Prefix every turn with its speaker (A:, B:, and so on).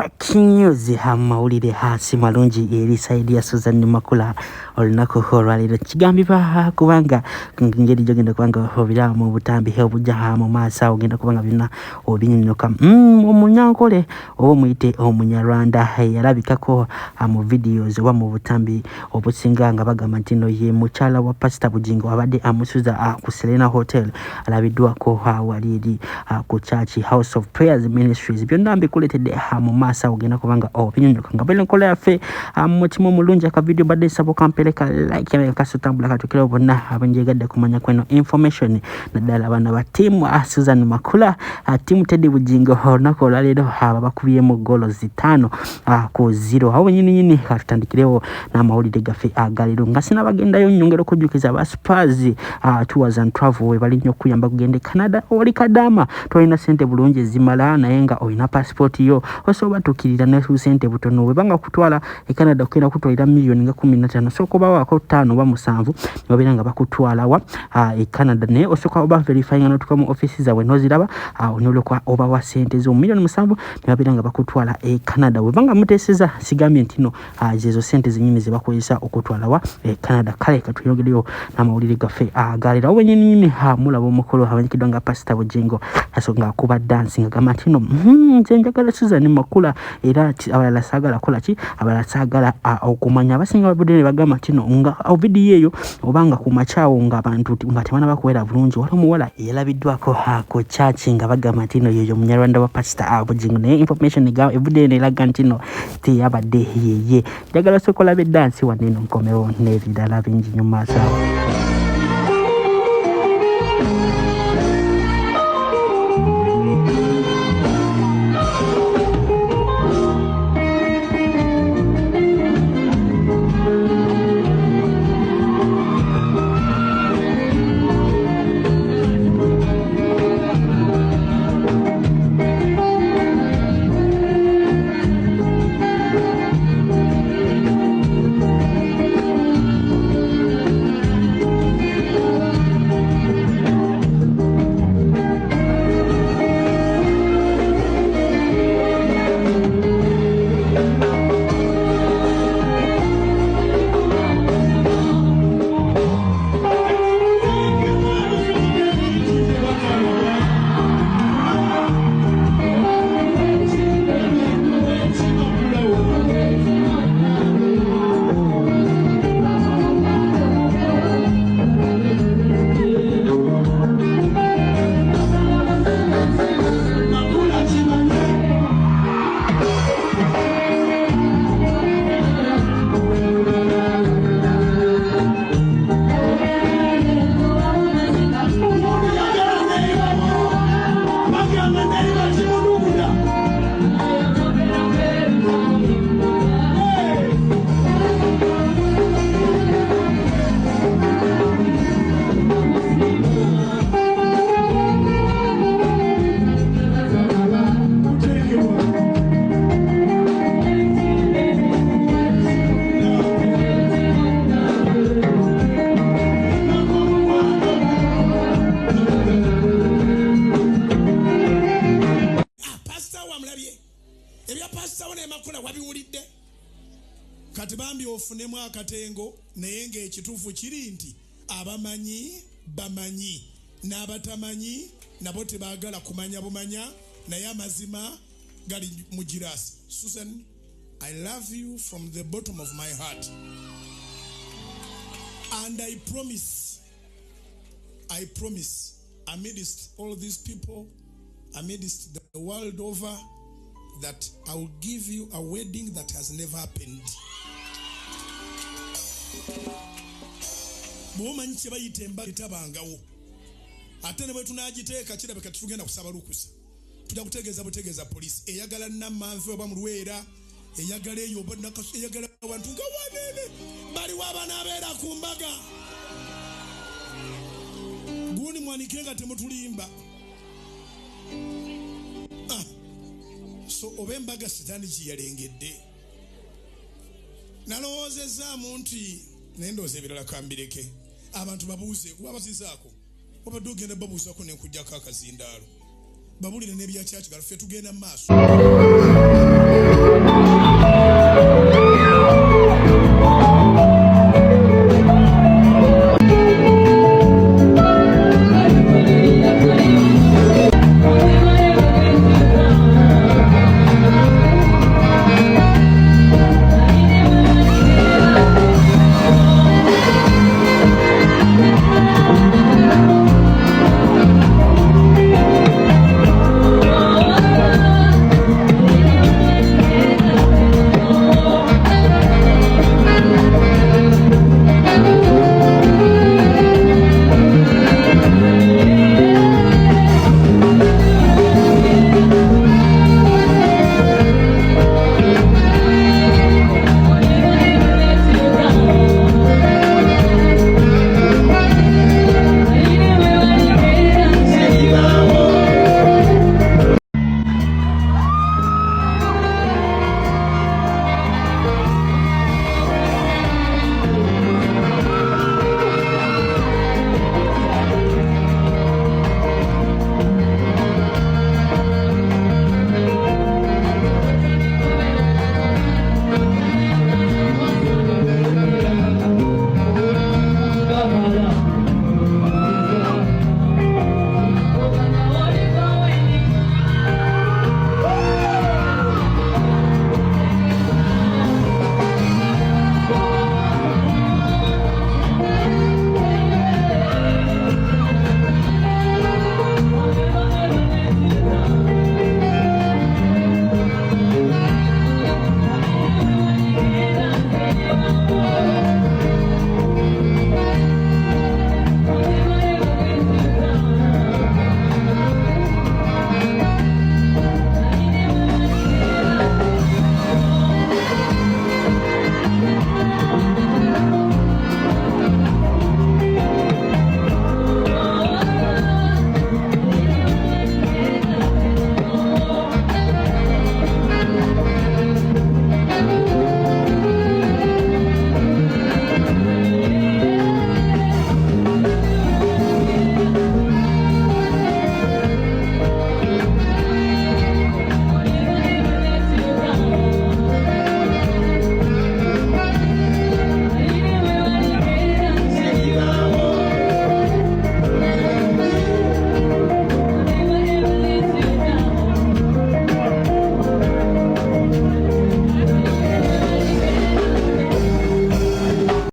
A: Breaking news mawulire hasi malungi eri side ya Susan Makula olunaku olwaliro kigambibwa kubanga ngeri jogenda kubanga obira mu butambi obujja mu maaso ogenda kubanga bina obinyonyoka omunyankole omuyite omunyarwanda yalabikako mu videos oba mu butambi obusinga nga bagamba nti no ye mukyala wa Pastor Bujingo abadde amusuza ku Serena Hotel alabiddwako waliri ku Church House of Prayers Ministries byonna mbikuletedde mu maaso ogenda kubanga obinyonyoka nga bele nkola yaffe mutima mulungi aka video badde sabo kampeleka like ya kasutambula katukira bonna abanjegadde kumanya kweno information naddala abana ba team Susan Makula team Teddy Bujingo olunaku olwaleero bakubyemu golo 5 ku 0 awo nyini katandikirewo n'amawulire gaffe agaliro nga sinabagendayo nyongero kujukiza ba Spurs tours and travel we bali nnyo kuyamba kugende Canada oli kadama tolina sente bulungi zimala naye nga olina passport yo osoba tukirira ne sente butono we banga kutwala Canada kwenda kutwalira milioni nga 15 so kuba wako 5 ba 7 babira nga bakutwala wa Canada ne osoka oba verifying no tukamu offices zawe noziraba onolo kwa oba wa sente zo milioni 7 ne babira nga bakutwala Canada we banga muteseza sigambye ntino zezo sente zinyine zibakozesa okutwala wa Canada kale katuyogeleyo n'amawulire gaffe agalira we nyini mulabo omukolo abanyikidwa nga Pastor Bujingo asonga kuba dancing agamba ntino njenjagala Susan Makula era abalala sagala kola ki abalala sagala okumanya abasinga babudde bagamba ntino nga video eyo obanga ku machawo nga abantu nga temana bakwera bulungi wali muwala yalabiddwako ku church nga bagamba ntino yoyo munyarwanda wa Pastor Bujingo ne information ga ebudde ne laga ntino ti yabadde yeye njagala sokola be dance waneno nkomero ne vidala bingi nyuma sawa.
B: Kati bambi ofunemu akatengo naye ng'ekituufu kiri nti abamanyi bamanyi n'abatamanyi nabo tebaagala kumanya bumanya naye amazima gali mu girasi. Susan, I love you from the bottom of my heart. And I promise, amidst all these people, amidst the world over, that I will give you a wedding that has never happened. Mumanyi kye bayita embaga etabangawo ate ne bwe tunagiteeka kirabika tugenda kusaba lukusa tujja kutegeeza poliisi eyagala Nammanve oba Mulwera eyagala eyo oba Nakasu eyagala abantu nga wanene baliwo abanaabeera ku mbaga gundi mwanike nga temutulimba so oba embaga sitaani giyalengedde nalowoozezaamu nti nendooza ebirala kambireke abantu babuuze kuba bazizaako obadde ogenda babuuzako nenkujjako akazindaalo babulire n'ebya kyaki galaffe tugenda mu maaso.